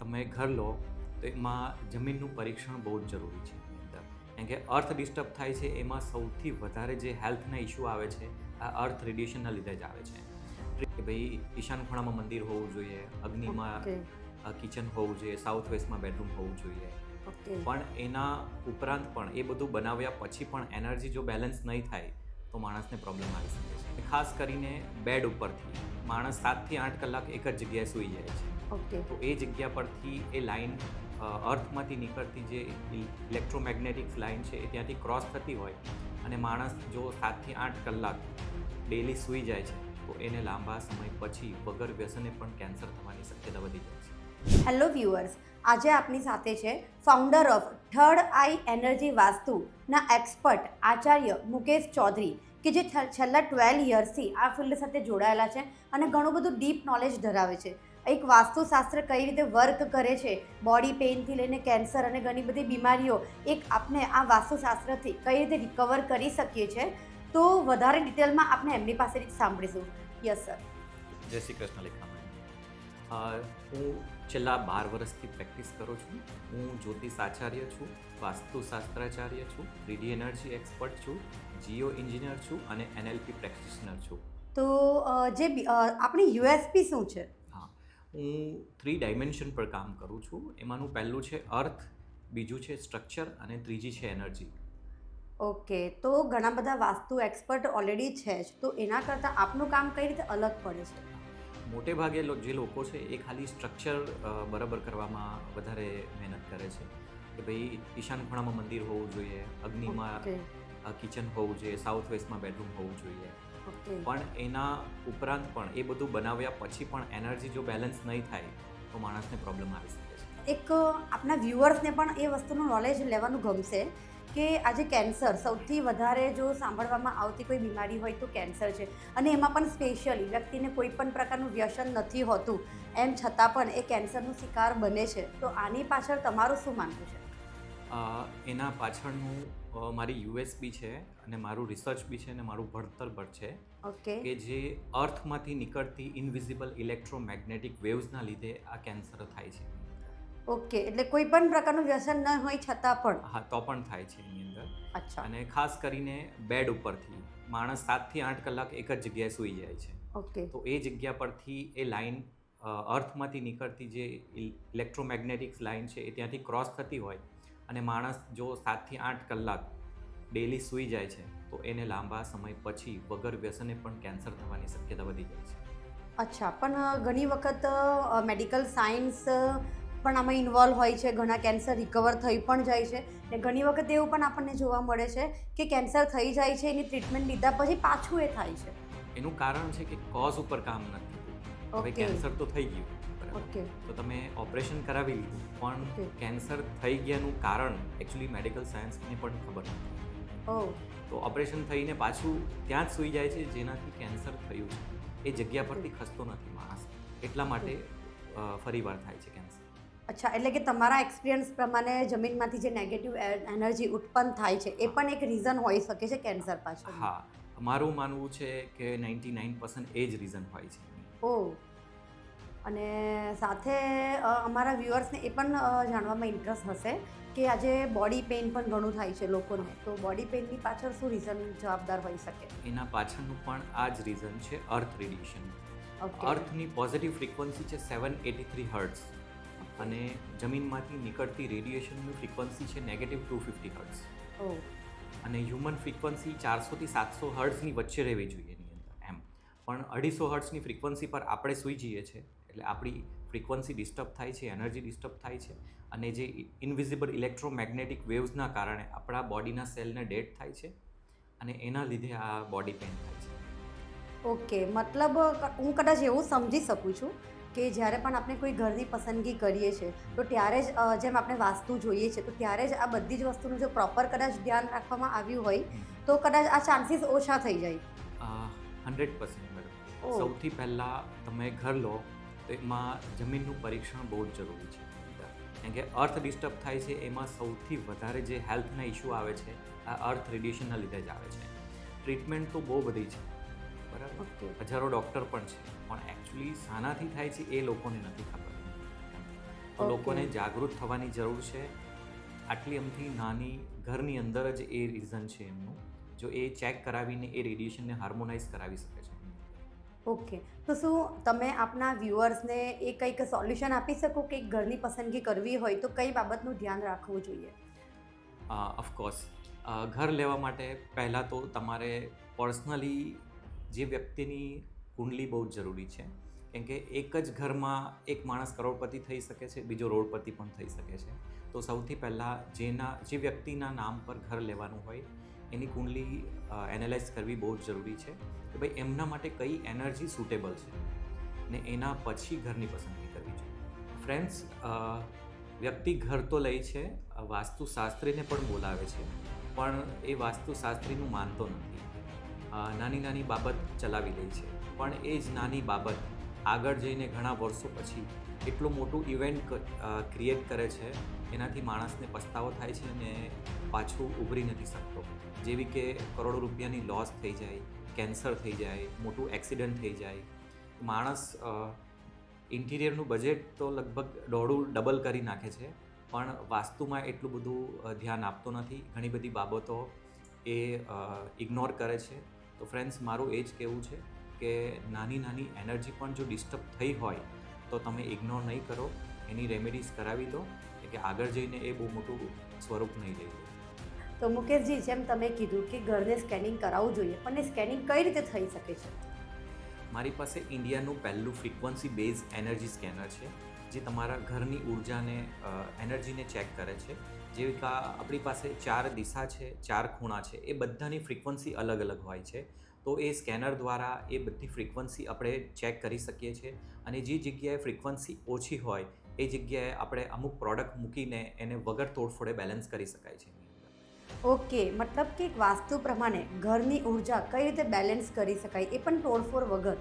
તમે ઘર લો તો એમાં જમીનનું પરીક્ષણ બહુ જ જરૂરી છે એની અંદર. કારણ કે અર્થ ડિસ્ટર્બ થાય છે એમાં સૌથી વધારે જે હેલ્થના ઇશ્યુ આવે છે આ અર્થ રેડિયેશનના લીધે જ આવે છે. કે ભાઈ ઈશાન ખૂણામાં મંદિર હોવું જોઈએ, અગ્નિમાં ઓકે. કિચન હોવું જોઈએ, સાઉથ વેસ્ટમાં બેડરૂમ હોવું જોઈએ. ઓકે. પણ એના ઉપરાંત પણ એ બધું બનાવ્યા પછી પણ એનર્જી જો બેલેન્સ નહીં થાય તો માણસને પ્રોબ્લેમ આવી શકે છે. ખાસ કરીને બેડ ઉપરથી માણસ 7 થી 8 કલાક એક જ જગ્યાએ સૂઈ જાય છે. ઓકે. તો એ જગ્યા પરથી એ લાઈન અર્થમાંથી નીકળતી જે ઇલેક્ટ્રોમેગ્નેટિક લાઈન છે એ ત્યાંથી ક્રોસ થતી હોય અને માણસ જો 7 થી 8 કલાક ડેલી સૂઈ જાય છે તો એને લાંબા સમય પછી વગર વ્યસને પણ કેન્સર થવાની શક્યતા વધી જાય છે. હેલો વ્યુઅર્સ, આજે આપની સાથે છે founder of third eye energy વાસ્તુના એક્સપર્ટ આચાર્ય મુકેશ ચૌધરી, કે જે છેલ્લા 12 યર્સથી આ ફિલ્ડ સાથે જોડાયેલા છે અને ઘણું બધું ડીપ નોલેજ ધરાવે છે. એક વાસ્તુશાસ્ત્ર કઈ રીતે વર્ક કરે છે, બોડી પેઇનથી લઈને કેન્સર અને ઘણી બધી બીમારીઓ એક આપણે આ વાસ્તુશાસ્ત્રથી કઈ રીતે રિકવર કરી શકીએ છીએ, તો વધારે ડિટેલમાં આપણે એમની પાસેથી સાંભળીશું. Yes sir. જય શ્રી કૃષ્ણ લેખામણી. હું છેલ્લા 12 વર્ષથી પ્રેક્ટિસ કરું છું. હું જ્યોતિષ આચાર્ય છું, વાસ્તુશાસ્ત્રાચાર્ય છું, 3D એનર્જી એક્સપર્ટ છું, જીઓ એન્જિનિયર છું અને NLP પ્રેક્ટિશનર છું. તો આપણી યુએસપી શું છે? હા, હું 3 ડાયમેન્શન પર કામ કરું છું. એમાંનું પહેલું છે અર્થ, બીજું છે સ્ટ્રક્ચર અને ત્રીજી છે એનર્જી. ઓકે, તો ઘણા બધા વાસ્તુ એક્સપર્ટ ઓલરેડી છે જ, તો એના કરતાં આપનું કામ કઈ રીતે અલગ પડે છે? મોટે ભાગે જે લોકો છે એ ખાલી સ્ટ્રક્ચર બરાબર કરવામાં વધારે મહેનત કરે છે કે ભાઈ ઈશાન ખૂણામાં મંદિર હોવું જોઈએ, અગ્નિમાં ઓકે. કિચન હોવું જોઈએ, સાઉથ વેસ્ટમાં બેડરૂમ હોવું જોઈએ. ઓકે. પણ એના ઉપરાંત પણ એ બધું બનાવ્યા પછી પણ એનર્જી જો બેલેન્સ નહીં થાય તો માણસને પ્રોબ્લેમ આવી શકે છે. એક આપણા વ્યુઅર્સને પણ એ વસ્તુનું નોલેજ લેવાનું ગમશે કે આજે કેન્સર સૌથી વધારે જો સાંભળવામાં આવતી કોઈ બીમારી હોય તો કેન્સર છે, અને એમાં પણ સ્પેશિયલી વ્યક્તિને કોઈ પણ પ્રકારનું વ્યસન નથી હોતું, એમ છતાં પણ એ કેન્સરનો શિકાર બને છે. તો આની પાછળ તમારું શું માનવું છે? એના પાછળનું મારી યુએસપી છે અને મારું રિસર્ચ બી છે અને મારું ભણતર પણ છે ઓકે. કે જે અર્થમાંથી નીકળતી ઇનવિઝિબલ ઇલેક્ટ્રોમેગ્નેટિક વેવ્સના લીધે આ કેન્સર થાય છે. ઓકે, એટલે કોઈ પણ પ્રકારનું વ્યસન ન હોય છતાં પણ? હા, તો પણ થાય છે એની અંદર. અચ્છા. અને ખાસ કરીને બેડ ઉપરથી માણસ 7 થી 8 કલાક એક જ જગ્યાએ સૂઈ જાય છે. ઓકે. તો એ જગ્યા પરથી એ લાઈન અર્થમાંથી નીકળતી જે ઇલેક્ટ્રોમેગ્નેટિક લાઈન છે એ ત્યાંથી ક્રોસ થતી હોય અને માણસ જો 7 થી 8 કલાક ડેલી સૂઈ જાય છે તો એને લાંબા સમય પછી વગર વ્યસને પણ કેન્સર થવાની શક્યતા વધી જાય છે. અચ્છા, પણ ઘણી વખત મેડિકલ સાયન્સ પણ આમાં ઇન્વોલ્વ હોય છે, ઘણા કેન્સર રિકવર થઈ પણ જાય છે, ને ઘણી વખત એવું પણ આપણને જોવા મળે છે કે કેન્સર થઈ જાય છે, એની ટ્રીટમેન્ટ લીધા પછી પાછું એ થાય છે. એનું કારણ છે કે કોઝ ઉપર કામ નથી થતું. હવે ઓકે. કેન્સર તો થઈ ગયું, બરાબર, ઓકે. તો તમે ઓપરેશન કરાવી લીધું પણ ઓકે. કેન્સર થઈ ગયાનું કારણ એકચ્યુઅલી મેડિકલ સાયન્સને પણ ખબર નથી. ઓ. તો ઓપરેશન થઈને પાછું ત્યાં જ સૂઈ જાય છે જેનાથી કેન્સર થયું છે, એ જગ્યા પરથી ખસતો નથી માણસ, એટલા માટે ફરીવાર થાય છે કેન્સર. અચ્છા, એટલે કે તમારા એક્સપિરિયન્સ પ્રમાણે જમીનમાંથી જે નેગેટિવ એનર્જી ઉત્પન્ન થાય છે એ પણ એક રીઝન હોઈ શકે છે કેન્સર પાછળ? હા, મારું માનવું છે કે 99% એ જ રીઝન હોય છે. ઓ. અને સાથે અમારા વ્યુઅર્સને એ પણ જાણવામાં ઇન્ટરેસ્ટ હશે કે આજે બોડી પેઇન પણ ઘણું થાય છે લોકોને, તો બોડી પેઇનની પાછળ શું રીઝન જવાબદાર હોઈ શકે? એના પાછળનું પણ આ જ રીઝન છે અર્થ રેડિયેશન. ઓકે. અર્થની પોઝિટિવ ફ્રીક્વન્સી છે 783 હર્ટ્ઝ અને જમીનમાંથી નીકળતી રેડિયેશનની ફ્રીક્વન્સી છે -250 હર્ટ્ઝ. ઓ. અને હ્યુમન ફ્રીક્વન્સી 400 થી 700 હર્ટ્ઝની વચ્ચે રહેવી જોઈએ એની અંદર એમ. પણ 250 હર્ટ્ઝની ફ્રીક્વન્સી પર આપણે સૂઈ જઈએ છીએ એટલે આપણી ફ્રીક્વન્સી ડિસ્ટર્બ થાય છે, એનર્જી ડિસ્ટર્બ થાય છે અને જે ઇનવિઝિબલ ઇલેક્ટ્રોમેગ્નેટિક વેવ્સના કારણે આપણા બોડીના સેલને ડેડ થાય છે અને એના લીધે આ બોડી પેઇન થાય છે. ઓકે, મતલબ હું કદાચ એવું સમજી શકું છું કે જ્યારે પણ આપણે કોઈ ઘરની પસંદગી કરીએ છીએ તો ત્યારે જ જેમ આપણે વાસ્તુ જોઈએ છે તો ત્યારે જ આ બધી જ વસ્તુનું જો પ્રોપર કદાચ ધ્યાન રાખવામાં આવ્યું હોય તો કદાચ આ ચાન્સીસ ઓછા થઈ જાય. 100% મેડમ. ઓહ. સૌથી પહેલાં તમે ઘર લો તો એમાં જમીનનું પરીક્ષણ બહુ જ જરૂરી છે. કારણ કે અર્થ ડિસ્ટર્બ થાય છે એમાં સૌથી વધારે જે હેલ્થના ઇશ્યુ આવે છે આ અર્થ રેડિયેશનના લીધે જ આવે છે. ટ્રીટમેન્ટ તો બહુ બધી છે, બરાબર, ઓકે. હજારો ડૉક્ટર પણ છે, પણ એકચ્યુઅલી શાનાથી થાય છે એ લોકોને નથી ખબર. તો Okay. લોકોને જાગૃત થવાની જરૂર છે. આટલી અમથી નાની ઘરની અંદર જ એ રીઝન છે એમનું. જો એ ચેક કરાવીને એ રેડિયેશનને હાર્મોનાઇઝ કરાવી શકે છે. ઓકે, તો શું તમે આપના વ્યુઅર્સને એ કંઈક સોલ્યુશન આપી શકો કે ઘરની પસંદગી કરવી હોય તો કઈ બાબતનું ધ્યાન રાખવું જોઈએ? ઓફકોર્સ ઘર લેવા માટે પહેલાં તો તમારે પર્સનલી જે વ્યક્તિની કુંડલી બહુ જ જરૂરી છે. કેમ કે એક જ ઘરમાં એક માણસ કરોડપતિ થઈ શકે છે, બીજો રોડપતિ પણ થઈ શકે છે. તો સૌથી પહેલાં જે વ્યક્તિના નામ પર ઘર લેવાનું હોય એની કુંડલી એનાલાઇઝ કરવી બહુ જ જરૂરી છે કે ભાઈ એમના માટે કઈ એનર્જી સુટેબલ છે ને એના પછી ઘરની પસંદગી કરવી જોઈએ. ફ્રેન્ડ્સ, વ્યક્તિ ઘર તો લે છે, વાસ્તુશાસ્ત્રીને પણ બોલાવે છે, પણ એ વાસ્તુશાસ્ત્રીનું માનતો નથી. નાની નાની બાબત ચલાવી લે છે, પણ એ જ નાની બાબત આગળ જઈને ઘણા વર્ષો પછી એટલું મોટું ઇવેન્ટ ક્રિએટ કરે છે, એનાથી માણસને પસ્તાવો થાય છે અને પાછું ઉભરી નથી શકતો. જેવી કે કરોડો રૂપિયાની લોસ થઈ જાય, કેન્સર થઈ જાય, મોટું એક્સિડન્ટ થઈ જાય. માણસ ઇન્ટિરિયરનું બજેટ તો લગભગ ડબલ કરી નાખે છે, પણ વાસ્તુમાં એટલું બધું ધ્યાન આપતો નથી. ઘણી બધી બાબતો એ ઇગ્નોર કરે છે. તો ફ્રેન્ડ્સ, મારું એ જ કહેવું છે કે નાની નાની એનર્જી પણ જો ડિસ્ટર્બ થઈ હોય તો તમે ઇગ્નોર નહીં કરો, એની રેમેડીઝ કરાવી દો કે આગળ જઈને એ બહુ મોટું સ્વરૂપ નહીં લઈ લે. તો મુકેશજી, જેમ તમે કીધું કે ઘરને સ્કેનિંગ કરાવવું જોઈએ, પણ એ સ્કેનિંગ કઈ રીતે થઈ શકે છે? મારી પાસે ઇન્ડિયાનું પહેલું ફ્રીક્વન્સી બેઝ એનર્જી સ્કેનર છે, જે તમારા ઘરની ઉર્જાને એનર્જીને ચેક કરે છે. જેવી કે આપણી પાસે 4 દિશા છે, 4 ખૂણા છે, એ બધાની ફ્રીક્વન્સી અલગ અલગ હોય છે. તો એ સ્કેનર દ્વારા એ બધી ફ્રીક્વન્સી આપણે ચેક કરી શકીએ છીએ અને જે જગ્યાએ ફ્રીક્વન્સી ઓછી હોય એ જગ્યાએ આપણે અમુક પ્રોડક્ટ મૂકીને એને વગર તોડફોડે બેલેન્સ કરી શકાય છે. ઓકે, મતલબ કે વાસ્તુ પ્રમાણે ઘરની ઉર્જા કઈ રીતે બેલેન્સ કરી શકાય, એ પણ તોડફોડ વગર?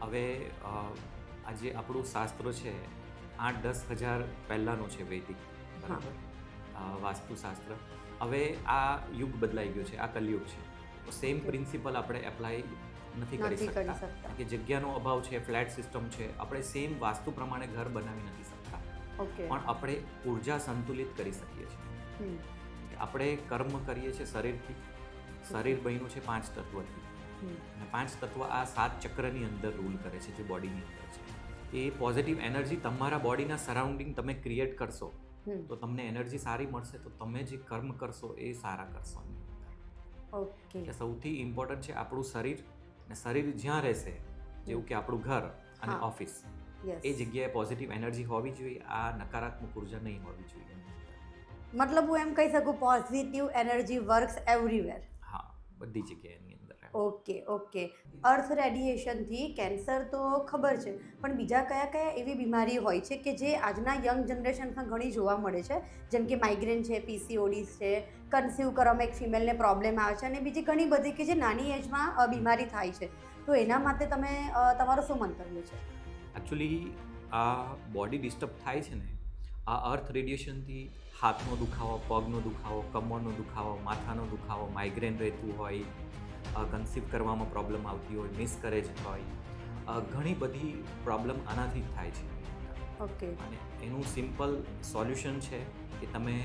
હવે આજે આપણું શાસ્ત્ર છે 8-10 હજાર પહેલાંનું છે, વૈદિક, બરાબર, વાસ્તુશાસ્ત્ર. હવે આ યુગ બદલાઈ ગયો છે, આ કલયુગ છે. તો સેમ પ્રિન્સિપલ આપણે એપ્લાય નથી કરી શકતા કે જગ્યાનો અભાવ છે, ફ્લેટ સિસ્ટમ છે, આપણે સેમ વાસ્તુ પ્રમાણે ઘર બનાવી નથી શકતા. ઓકે. પણ આપણે ઉર્જા સંતુલિત કરી શકીએ છીએ. આપણે કર્મ કરીએ છીએ શરીરથી. શરીર બન્યું છે 5 તત્વથી અને 5 તત્વ આ 7 ચક્રની અંદર રૂલ કરે છે, જે બોડીની અંદર છે. એ પોઝિટિવ એનર્જી તમારા બોડીના સરાઉન્ડિંગ તમે ક્રિએટ કરશો તો તમને એનર્જી સારી મળશે, તો તમે જે કર્મ કરશો એ સારા કરશો. ઓકે. એટલે સૌથી ઇમ્પોર્ટન્ટ છે આપણું શરીર, અને શરીર જ્યાં રહેશે, જેવું કે આપણું ઘર અને ઓફિસ, એ જગ્યાએ પોઝિટિવ એનર્જી હોવી જોઈએ. આ નકારાત્મક ઉર્જા નહીં હોવી જોઈએ. મતલબ હું એમ કહી શકું, પોઝિટિવ એનર્જી વર્ક્સ એવરીવેર. હા, બધી જગ્યાએ એની અંદર. Okay, okay. અર્થ રેડિયેશનથી કેન્સર તો ખબર છે, પણ બીજા કયા કયા એવી બીમારી હોય છે કે જે આજના યંગ જનરેશનમાં ઘણી જોવા મળે છે? જેમ કે માઇગ્રેન છે, પીસીઓડી છે, કન્સીવ કરવામાં એક ફિમેલને પ્રોબ્લેમ આવે છે, અને બીજી ઘણી બધી કે જે નાની એજમાં બીમારી થાય છે. તો એના માટે તમારું શું મંતવ્ય છે? એકચ્યુઅલી આ બોડી ડિસ્ટર્બ થાય છે ને, આ અર્થ રેડિયેશનથી હાથનો દુખાવો, પગનો દુખાવો, કમરનો દુખાવો, માથાનો દુખાવો, માઇગ્રેન રહેતું હોય, કન્સીવ કરવામાં પ્રોબ્લેમ આવતી હોય, મિસકરેજ હોય, ઘણી બધી પ્રોબ્લેમ આનાથી જ થાય છે. ઓકે. અને એનું સિમ્પલ સોલ્યુશન છે કે તમે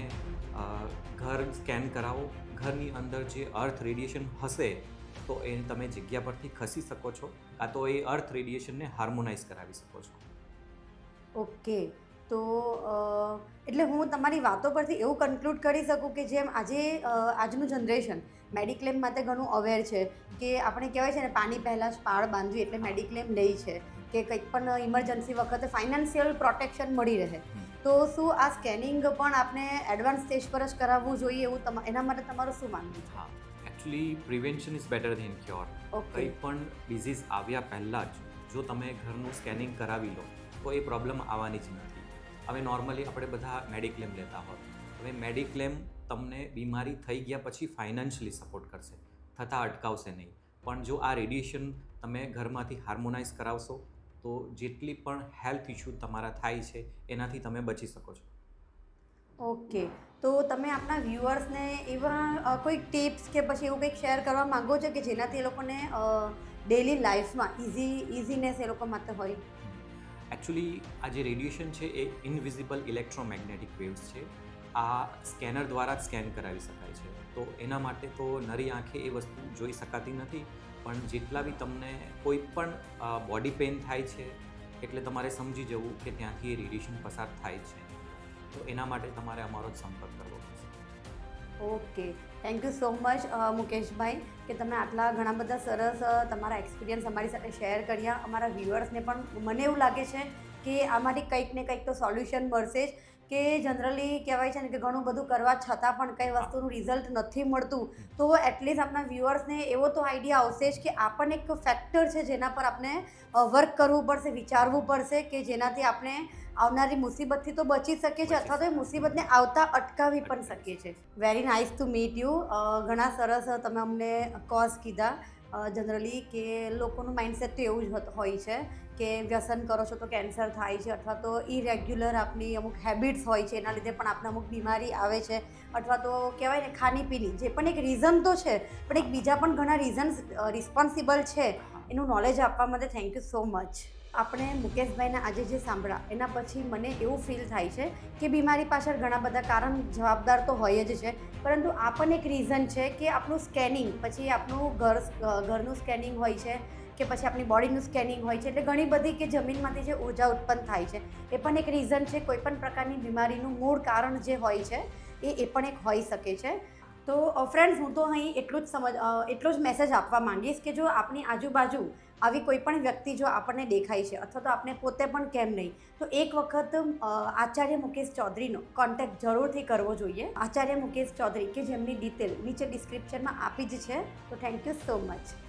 ઘર સ્કેન કરાવો. ઘરની અંદર જે અર્થ રેડિયેશન હશે તો એ તમે જગ્યા પરથી ખસી શકો છો, કાં તો એ અર્થ રેડિયેશનને હાર્મોનાઇઝ કરાવી શકો છો. ઓકે. તો એટલે હું તમારી વાતો પરથી એવું કન્ક્લુડ કરી શકું કે જેમ આજનું જનરેશન મેડિક્લેમ માટે ઘણું અવેર છે કે આપણે કહેવાય છે ને, પાણી પહેલાં જ પાળ બાંધવી, એટલે મેડિક્લેમ લે છે કે કંઈક પણ ઇમરજન્સી વખતે ફાઇનાન્શિયલ પ્રોટેક્શન મળી રહે. તો શું આ સ્કેનિંગ પણ આપણે એડવાન્સ સ્ટેજ પર જ કરાવવું જોઈએ, એવું એના માટે તમારું શું માનવું છે? હા, actually prevention is better than cure. કંઈ પણ ડિઝીઝ આવ્યા પહેલાં જ જો તમે ઘરનું સ્કેનિંગ કરાવી લો તો એ પ્રોબ્લેમ આવવાની જ નથી. હવે નોર્મલી આપણે બધા મેડિક્લેમ લેતા હોય. હવે મેડિક્લેમ તમને બીમારી થઈ ગયા પછી ફાઇનાન્શિયલી સપોર્ટ કરશે, થતાં અટકાવશે નહીં. પણ જો આ રેડિયેશન તમે ઘરમાંથી હાર્મોનાઇઝ કરાવશો તો જેટલી પણ હેલ્થ ઇશ્યુ તમારા થાય છે એનાથી તમે બચી શકો છો. ઓકે. તો તમે આપણા વ્યુઅર્સને એવા કોઈ ટિપ્સ કે પછી એવું કંઈક શેર કરવા માંગો છો કે જેનાથી એ લોકોને ડેલી લાઈફમાં ઇઝીનેસ એ લોકો માટે હોય? એકચ્યુઅલી આ જે રેડિયેશન છે એ ઇનવિઝિબલ ઇલેક્ટ્રોમેગ્નેટિક વેવ્સ છે. આ સ્કેનર દ્વારા જ સ્કેન કરાવી શકાય છે. તો એના માટે તો નરી આંખે એ વસ્તુ જોઈ શકાતી નથી, પણ જેટલા બી તમને કોઈ પણ બોડી પેઇન થાય છે એટલે તમારે સમજી જવું કે ત્યાંથી એ રેડિયેશન પસાર થાય છે. તો એના માટે તમારે અમારો જ સંપર્ક કરવો પડશે. Okay, thank you so much Mukeshbhai કે તમે આટલા ઘણા બધા સરસ તમારા એક્સપિરિયન્સ અમારી સાથે શેર કર્યા. અમારા વ્યુઅર્સને પણ મને એવું લાગે છે કે આમાંથી કંઈક ને કંઈક તો સોલ્યુશન મળશે જ, કે જનરલી કહેવાય છે ને કે ઘણું બધું કરવા છતાં પણ કંઈ વસ્તુનું રિઝલ્ટ નથી મળતું. તો એટલીસ્ટ આપણા વ્યુઅર્સને એવો તો આઈડિયા આવશે જ કે આ પણ એક ફેક્ટર છે જેના પર આપણે વર્ક કરવું પડશે, વિચારવું પડશે, કે જેનાથી આપણે આવનારી મુસીબતથી તો બચી શકીએ છીએ અથવા તો એ મુસીબતને આવતા અટકાવી પણ શકીએ છીએ. Very nice to meet you. ઘણા સરસ તમે અમને કોઝ કીધા. જનરલી કે લોકોનું માઇન્ડસેટ તો એવું જ હોય છે કે વ્યસન કરો છો તો કેન્સર થાય છે, અથવા તો ઇરેગ્યુલર આપણી અમુક હેબિટ્સ હોય છે એના લીધે પણ આપણે અમુક બીમારી આવે છે, અથવા તો કહેવાય ને ખાણીપીણી જે પણ એક રીઝન તો છે, પણ એક બીજા પણ ઘણા રીઝન્સ રિસ્પોન્સિબલ છે. એનું નોલેજ આપવા માટે થેન્ક યુ સો મચ. આપણે મુકેશભાઈને આજે જે સાંભળ્યા એના પછી મને એવું ફીલ થાય છે કે બીમારી પાછળ ઘણા બધા કારણ જવાબદાર તો હોય જ છે, પરંતુ આ પણ એક રીઝન છે કે આપણું સ્કેનિંગ, પછી આપણું ઘરનું સ્કેનિંગ હોય છે કે પછી આપણી બોડીનું સ્કેનિંગ હોય છે, એટલે ઘણી બધી કે જમીનમાંથી જે ઉર્જા ઉત્પન્ન થાય છે એ પણ એક રીઝન છે. કોઈ પણ પ્રકારની બીમારીનું મૂળ કારણ જે હોય છે એ પણ એક હોઈ શકે છે. તો ફ્રેન્ડ્સ, હું તો અહીં એટલો જ મેસેજ આપવા માંગીશ કે જો આપણી આજુબાજુ આવી કોઈ પણ વ્યક્તિ જો આપણને દેખાય છે, અથવા તો આપણે પોતે પણ કેમ નહીં, તો એક વખત આચાર્ય મુકેશ ચૌધરીનો કોન્ટેક્ટ જરૂરથી કરવો જોઈએ. આચાર્ય મુકેશ ચૌધરી કે જેમની ડિટેલ નીચે ડિસ્ક્રિપ્શનમાં આપી જ છે. તો થેન્ક યુ સો મચ.